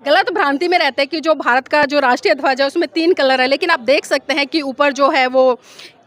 गलत भ्रांति में रहते हैं कि जो भारत का जो राष्ट्रीय ध्वज है उसमें 3 कलर है, लेकिन आप देख सकते हैं कि ऊपर जो है वो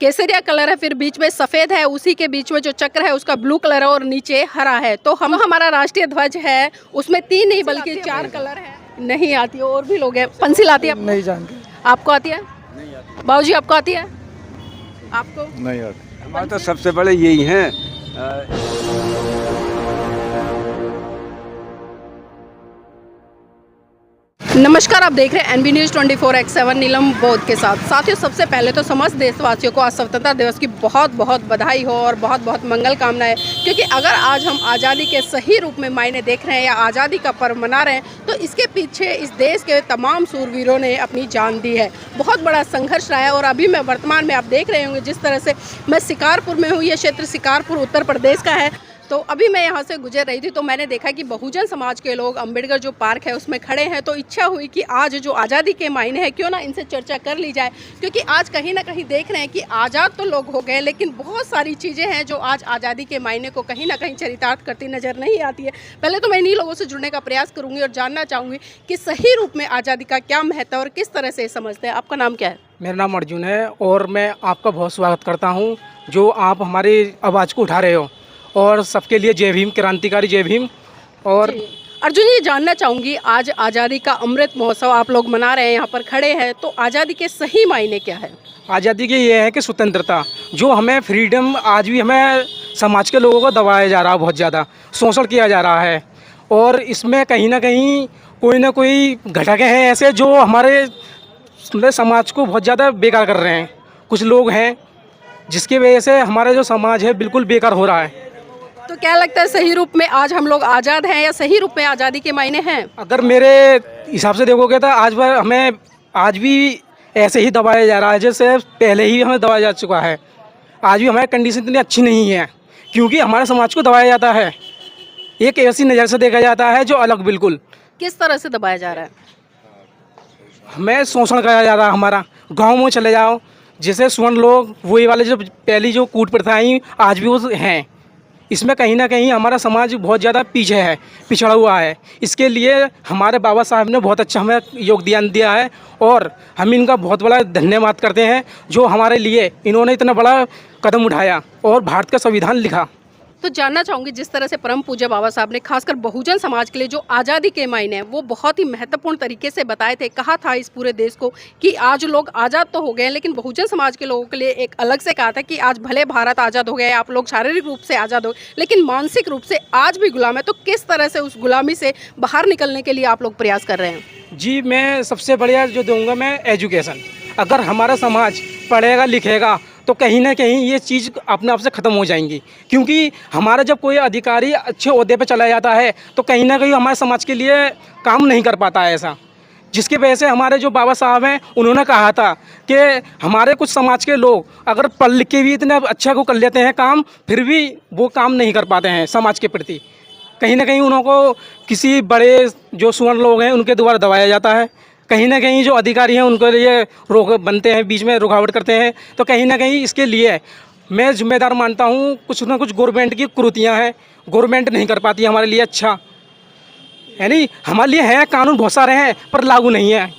केसरिया कलर है, फिर बीच में सफ़ेद है, उसी के बीच में जो चक्र है उसका ब्लू कलर है और नीचे हरा है। तो हमारा राष्ट्रीय ध्वज है उसमें 3 नहीं बल्कि 4 कलर है। नहीं आती है, और भी लोग हैं। पेंसिल आती है? नहीं जानते। आपको आती है? नहीं आती। बाबूजी आपको आती है? आपको नहीं आती। हमारे तो सबसे बड़े यही हैं। नमस्कार, आप देख रहे हैं एनबी न्यूज़ 24x7 नीलम बौद्ध के साथ। साथियों, सबसे पहले तो समस्त देशवासियों को आज स्वतंत्रता दिवस की बहुत बहुत बधाई हो और बहुत बहुत मंगल कामनाएं। क्योंकि अगर आज हम आज़ादी के सही रूप में मायने देख रहे हैं या आज़ादी का पर्व मना रहे हैं तो इसके पीछे इस देश के तमाम सूरवीरों ने अपनी जान दी है। बहुत बड़ा संघर्ष रहा है और अभी मैं वर्तमान में आप देख रहे होंगे जिस तरह से मैं शिकारपुर में हूँ। ये क्षेत्र शिकारपुर उत्तर प्रदेश का है। तो अभी मैं यहाँ से गुजर रही थी तो मैंने देखा कि बहुजन समाज के लोग अम्बेडकर जो पार्क है उसमें खड़े हैं। तो इच्छा हुई कि आज जो आज़ादी के मायने हैं क्यों ना इनसे चर्चा कर ली जाए, क्योंकि आज कहीं ना कहीं देख रहे हैं कि आज़ाद तो लोग हो गए लेकिन बहुत सारी चीज़ें हैं जो आज आज़ादी के मायने को कहीं ना कहीं चरितार्थ करती नज़र नहीं आती है। पहले तो मैं इन्हीं लोगों से जुड़ने का प्रयास करूँगी और जानना चाहूँगी कि सही रूप में आज़ादी का क्या महत्व और किस तरह से समझते हैं। आपका नाम क्या है? मेरा नाम अर्जुन है और मैं आपका बहुत स्वागत करता हूं जो आप हमारी आवाज़ को उठा रहे हो। और सबके लिए जय भीम, क्रांतिकारी जय भीम। और अर्जुन, ये जानना चाहूँगी, आज आज़ादी का अमृत महोत्सव आप लोग मना रहे हैं, यहाँ पर खड़े हैं, तो आज़ादी के सही मायने क्या है? आज़ादी के ये है कि स्वतंत्रता, जो हमें फ्रीडम, आज भी हमें समाज के लोगों को दबाया जा रहा है, बहुत ज़्यादा शोषण किया जा रहा है। और इसमें कहीं ना कहीं कोई ना कोई घटक हैं ऐसे जो हमारे समाज को बहुत ज़्यादा बेकार कर रहे हैं। कुछ लोग हैं जिसकी वजह से हमारा जो समाज है बिल्कुल बेकार हो रहा है। तो क्या लगता है सही रूप में आज हम लोग आज़ाद हैं या सही रूप में आज़ादी के मायने हैं? अगर मेरे हिसाब से देखोगे तो आज बार हमें आज भी ऐसे ही दबाया जा रहा है जैसे पहले ही हमें दबाया जा चुका है। आज भी हमारी कंडीशन इतनी अच्छी नहीं है क्योंकि हमारे समाज को दबाया जाता है। एक ऐसी नज़र से देखा जाता है जो अलग, बिल्कुल। किस तरह से दबाया जा रहा है? हमें शोषण कराया जा रहा है। हमारा गाँव में चले जाओ, जैसे स्वर्ण लोग, वही वाले जो पहली जो कूट प्रथाएँ आज भी वो हैं। इसमें कहीं ना कहीं हमारा समाज बहुत ज़्यादा पीछे है, पिछड़ा हुआ है। इसके लिए हमारे बाबा साहब ने बहुत अच्छा हमें योगदान दिया है और हम इनका बहुत बड़ा धन्यवाद करते हैं जो हमारे लिए इन्होंने इतना बड़ा कदम उठाया और भारत का संविधान लिखा। तो जानना चाहूँगी, जिस तरह से परम पूज्य बाबा साहब ने खासकर बहुजन समाज के लिए जो आज़ादी के मायने हैं वो बहुत ही महत्वपूर्ण तरीके से बताए थे। कहा था इस पूरे देश को कि आज लोग आज़ाद तो हो गए लेकिन बहुजन समाज के लोगों के लिए एक अलग से कहा था कि आज भले भारत आज़ाद हो गया, आप लोग शारीरिक रूप से आज़ाद हो लेकिन मानसिक रूप से आज भी गुलाम है। तो किस तरह से उस गुलामी से बाहर निकलने के लिए आप लोग प्रयास कर रहे हैं? जी, मैं सबसे बढ़िया जो दूंगा मैं एजुकेशन। अगर हमारा समाज पढ़ेगा लिखेगा तो कहीं ना कहीं ये चीज़ अपने आप से ख़त्म हो जाएंगी। क्योंकि हमारा जब कोई अधिकारी अच्छे ओहदे पे चला जाता है तो कहीं ना कहीं हमारे समाज के लिए काम नहीं कर पाता है ऐसा, जिसकी वजह से हमारे जो बाबा साहब हैं उन्होंने कहा था कि हमारे कुछ समाज के लोग अगर पढ़ लिख के भी इतने अच्छा को कर लेते हैं काम, फिर भी वो काम नहीं कर पाते हैं समाज के प्रति। कहीं ना कहीं उनको किसी बड़े जो सुवर्ण लोग हैं उनके द्वारा दबाया जाता है। कहीं ना कहीं जो अधिकारी हैं उनको लिए रोक बनते हैं, बीच में रुकावट करते हैं। तो कहीं ना कहीं इसके लिए मैं जिम्मेदार मानता हूँ कुछ ना कुछ गवर्नमेंट की कुरीतियाँ हैं। गवर्नमेंट नहीं कर पाती हमारे लिए अच्छा, यानी हमारे लिए है कानून बहुत सारे हैं पर लागू नहीं है।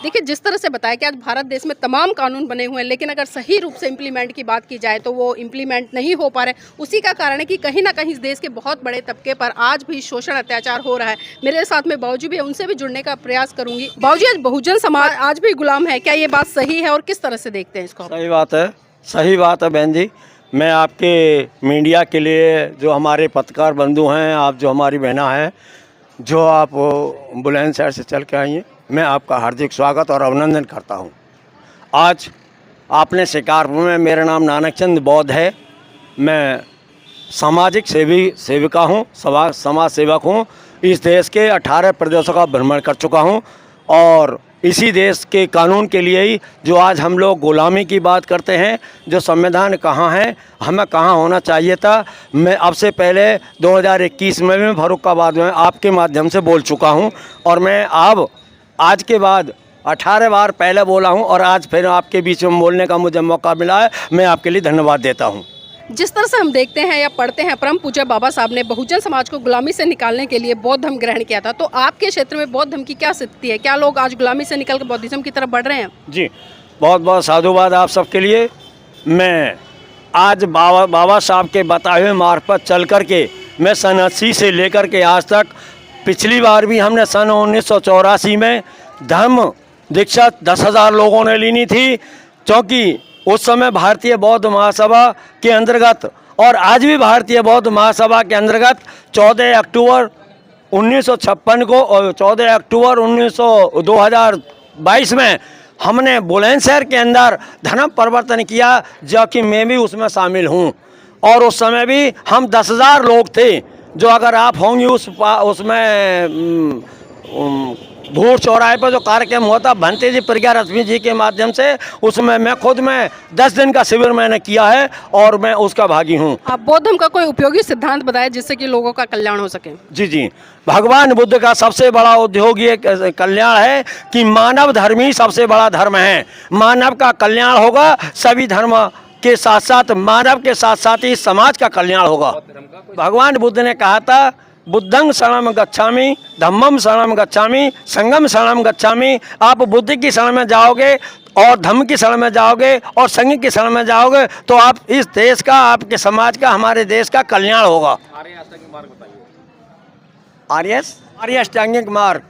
देखिए, जिस तरह से बताया कि आज भारत देश में तमाम कानून बने हुए हैं लेकिन अगर सही रूप से इम्प्लीमेंट की बात की जाए तो वो इम्प्लीमेंट नहीं हो पा रहे। उसी का कारण है कि कहीं ना कहीं इस देश के बहुत बड़े तबके पर आज भी शोषण अत्याचार हो रहा है। मेरे साथ में बाबूजी भी है, उनसे भी जुड़ने का प्रयास करूंगी। बाबूजी, आज बहुजन समाज आज भी गुलाम है, क्या ये बात सही है और किस तरह से देखते हैं इसको? सही बात है, सही बात है बहन जी। मैं आपके मीडिया के लिए, जो हमारे पत्रकार बंधु हैं, आप जो हमारी बहना हैं, जो आप बुलंदशहर से चल के आई हैं, मैं आपका हार्दिक स्वागत और अभिनंदन करता हूं। आज आपने शिकारपुर में, मेरा नाम नानक चंद बौद्ध है, मैं सामाजिक सेविका हूं, समाज सेवक हूं। इस देश के 18 प्रदेशों का भ्रमण कर चुका हूं और इसी देश के कानून के लिए ही जो आज हम लोग गुलामी की बात करते हैं, जो संविधान कहाँ है, हमें कहाँ होना चाहिए था। मैं अब से पहले 2021 में भी फर्रुखाबाद में आपके माध्यम से बोल चुका हूँ और मैं आज के बाद 18 बार पहले बोला हूँ और आज फिर आपके बीच में बोलने का मुझे मौका मिला है। मैं आपके लिए धन्यवाद देता हूँ। जिस तरह से हम देखते हैं या पढ़ते हैं, परम पूज्य बाबा साहब ने बहुजन समाज को गुलामी से निकालने के लिए बौद्ध धर्म ग्रहण किया था। तो आपके क्षेत्र में बौद्ध धर्म की क्या स्थिति है? क्या लोग आज गुलामी से निकल कर बौद्धिज्म की तरफ बढ़ रहे हैं? जी, बहुत बहुत साधुवाद आप सबके लिए। मैं आज बाबा साहब के बताए हुए मार्ग पर चल कर के मैं सन 80 से लेकर के आज तक, पिछली बार भी हमने सन 1984 में धर्म दीक्षा 10,000 लोगों ने लेनी थी, क्योंकि उस समय भारतीय बौद्ध महासभा के अंतर्गत और आज भी भारतीय बौद्ध महासभा के अंतर्गत 14 अक्टूबर 1956 को और 14 अक्टूबर 2022 में हमने बुलंदशहर के अंदर धर्म परिवर्तन किया, जो कि मैं भी उसमें शामिल हूँ। और उस समय भी हम 10,000 लोग थे, जो अगर आप होंगे उसमें भूर चौराहे पर जो कार्यक्रम होता भंते जी प्रज्ञा रश्मि जी के माध्यम से, उसमें मैं खुद 10 दिन का शिविर मैंने किया है और मैं उसका भागी हूँ। आप बौद्ध धर्म का कोई उपयोगी सिद्धांत बताएं जिससे कि लोगों का कल्याण हो सके। जी जी, भगवान बुद्ध का सबसे बड़ा उद्योग ये कल्याण है कि मानव धर्म ही सबसे बड़ा धर्म है। मानव का कल्याण होगा, सभी धर्म के साथ साथ मानव के साथ साथ ही समाज का कल्याण होगा। भगवान बुद्ध ने कहा था, बुद्धं शरणं गच्छामि, धम्मं शरणं गच्छामि, संघं शरणं गच्छामि। आप बुद्ध की शरण में जाओगे और धम्म की शरण में जाओगे और संघ की शरण में जाओगे तो आप इस देश का, आपके समाज का, हमारे देश का कल्याण होगा। आर्य अष्टांगिक मार्ग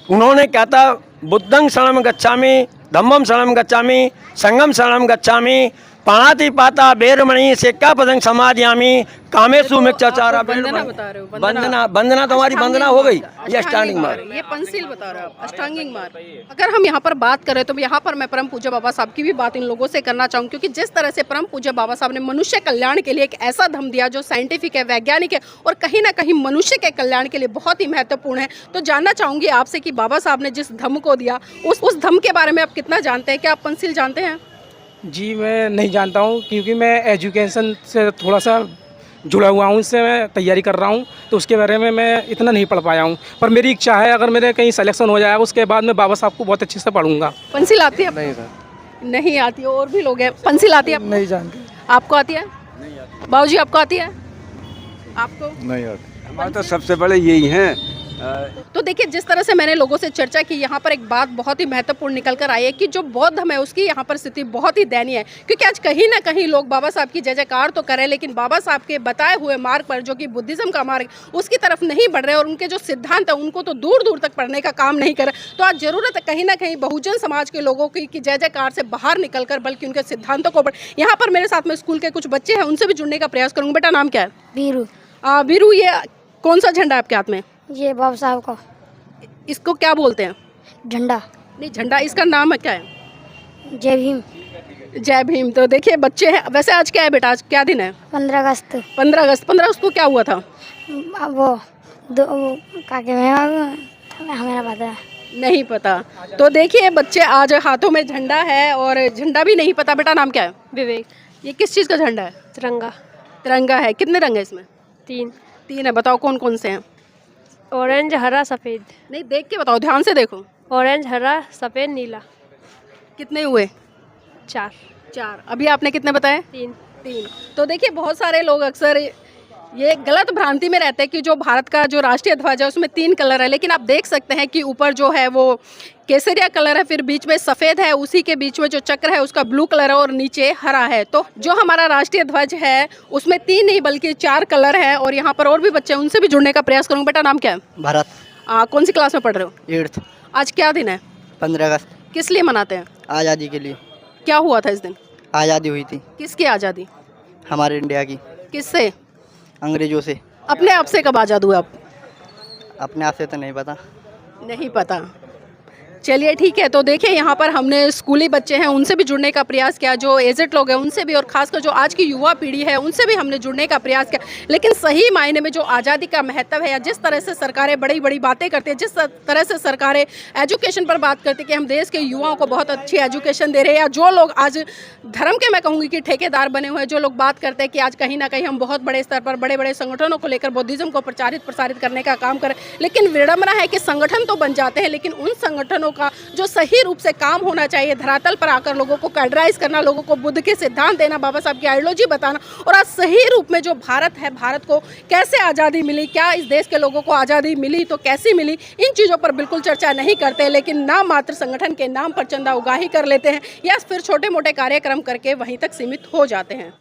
उन्होंने कहा था, बुद्धं शरणं गच्छामि, धम्मं शरणं गच्छामि, संघं शरणं गच्छामि, पाणाति पाता बेरमणि सिक्खापदं समादयामि, कामेषु मिच्छाचारा। वंदना तुम्हारी वंदना हो गई। ये अष्टांगिक मार्ग, ये पंचशील बता रहे हो आप, अष्टांगिक मार्ग। अगर हम यहाँ पर बात करें तो यहाँ पर मैं परम पूज्य बाबा साहब की भी बात इन लोगों से करना चाहूँ, क्योंकि जिस तरह से परम पूज्य बाबा साहब ने मनुष्य कल्याण के लिए एक ऐसा धर्म दिया जो साइंटिफिक है, वैज्ञानिक है और कहीं ना कहीं मनुष्य के कल्याण के लिए बहुत ही महत्वपूर्ण है। तो जानना चाहूँगी आपसे कि बाबा साहब ने जिस धर्म को दिया, उस धर्म के बारे में आप कितना जानते हैं? क्या आप पंचशील जानते हैं? जी मैं नहीं जानता हूँ, क्योंकि मैं एजुकेशन से थोड़ा सा जुड़ा हुआ हूँ, इससे मैं तैयारी कर रहा हूँ, तो उसके बारे में मैं इतना नहीं पढ़ पाया हूँ। पर मेरी इच्छा है, अगर मेरे कहीं सिलेक्शन हो जाएगा उसके बाद मैं बाबा साहब को बहुत अच्छे से पढ़ूंगा। पंचशील आती है? नहीं सर, नहीं आती है। और भी लोग हैं, पंचशील आती है? नहीं जानते। आपको आती है? बाबूजी आपको आती है? आपको नहीं आते। हमारे तो सबसे बड़े यही हैं। तो देखिए, जिस तरह से मैंने लोगों से चर्चा की, यहाँ पर एक बात बहुत ही महत्वपूर्ण निकल कर आई है कि जो बौद्ध धर्म है उसकी यहाँ पर स्थिति बहुत ही दयनीय है। क्योंकि आज कहीं ना कहीं लोग बाबा साहब की जय जयकार तो करें, लेकिन बाबा साहब के बताए हुए मार्ग पर, जो कि बुद्धिज्म का मार्ग, उसकी तरफ नहीं बढ़ रहे और उनके जो सिद्धांत है उनको तो दूर दूर तक पढ़ने का काम नहीं कर। तो आज जरूरत है कहीं ना कहीं बहुजन समाज के लोगों की कि जय जयकार से बाहर निकल कर बल्कि उनके सिद्धांतों को यहाँ पर मेरे साथ में स्कूल के कुछ बच्चे हैं, उनसे भी जुड़ने का प्रयास करूँगा। बेटा नाम क्या है? वीरू। वीरू, ये कौन सा झंडा है आपके हाथ में? ये बाबा साहब का इसको क्या बोलते हैं? झंडा। नहीं, झंडा, इसका नाम है क्या है? जय भीम। जय भीम। तो देखिए बच्चे हैं। वैसे आज क्या है बेटा, आज क्या दिन है? 15 अगस्त। 15 अगस्त। 15 अगस्त को क्या हुआ था? वो काके में हमें पता है नहीं पता। तो देखिए बच्चे, आज हाथों में झंडा है और झंडा भी नहीं पता। बेटा नाम क्या है? विवेक। ये किस चीज़ का झंडा है? तिरंगा। तिरंगा है। कितने रंग है इसमें? 3। 3 है। बताओ कौन कौन से हैं? ऑरेंज, हरा, सफ़ेद। नहीं, देख के बताओ, ध्यान से देखो। ऑरेंज, हरा, सफ़ेद, नीला। कितने हुए? 4। 4। अभी आपने कितने बताए? 3। 3। तो देखिए, बहुत सारे लोग अक्सर ये गलत भ्रांति में रहते हैं कि जो भारत का जो राष्ट्रीय ध्वज है उसमें 3 कलर है, लेकिन आप देख सकते हैं कि ऊपर जो है वो केसरिया कलर है, फिर बीच में सफ़ेद है, उसी के बीच में जो चक्र है उसका ब्लू कलर है और नीचे हरा है। तो जो हमारा राष्ट्रीय ध्वज है उसमें 3 नहीं बल्कि 4 कलर है। और यहाँ पर और भी बच्चे हैं, उनसे भी जुड़ने का प्रयास करूँगा। बेटा नाम क्या है? भारत। कौन सी क्लास में पढ़ रहे हो? 8th। आज क्या दिन है? 15 अगस्त। किस लिए मनाते हैं? आज़ादी के लिए। क्या हुआ था इस दिन? आज़ादी हुई थी किसकी आज़ादी? हमारे इंडिया की। किससे? अंग्रेजों से। अपने आप से कब आज़ाद हुए आप? अपने आप से तो नहीं पता। नहीं पता। चलिए ठीक है। तो देखिए, यहाँ पर हमने स्कूली बच्चे हैं उनसे भी जुड़ने का प्रयास किया, जो एजेड लोग हैं उनसे भी, और खासकर जो आज की युवा पीढ़ी है उनसे भी हमने जुड़ने का प्रयास किया। लेकिन सही मायने में जो आज़ादी का महत्व है, या जिस तरह से सरकारें बड़ी बड़ी बातें करती है, जिस तरह से सरकारें एजुकेशन पर बात करती है कि हम देश के युवाओं को बहुत अच्छी एजुकेशन दे रहे हैं, या जो लोग आज धर्म के, मैं कहूँगी कि ठेकेदार बने हुए हैं, जो लोग बात करते हैं कि आज कहीं ना कहीं हम बहुत बड़े स्तर पर बड़े बड़े संगठनों को लेकर बुद्धिज्म को प्रसारित करने का काम करें, लेकिन विडंबना है कि संगठन तो बन जाते हैं लेकिन उन संगठनों का जो सही रूप से काम होना चाहिए, धरातल पर आकर लोगों को कैडराइज करना, लोगों को बुद्ध के सिद्धांत देना, बाबा साहब की आइडियोलॉजी बताना, और आज सही रूप में जो भारत है, भारत को कैसे आज़ादी मिली, क्या इस देश के लोगों को आज़ादी मिली तो कैसी मिली, इन चीज़ों पर बिल्कुल चर्चा नहीं करते, लेकिन नाम मात्र संगठन के नाम पर चंदा उगाही कर लेते हैं या फिर छोटे मोटे कार्यक्रम करके वहीं तक सीमित हो जाते हैं।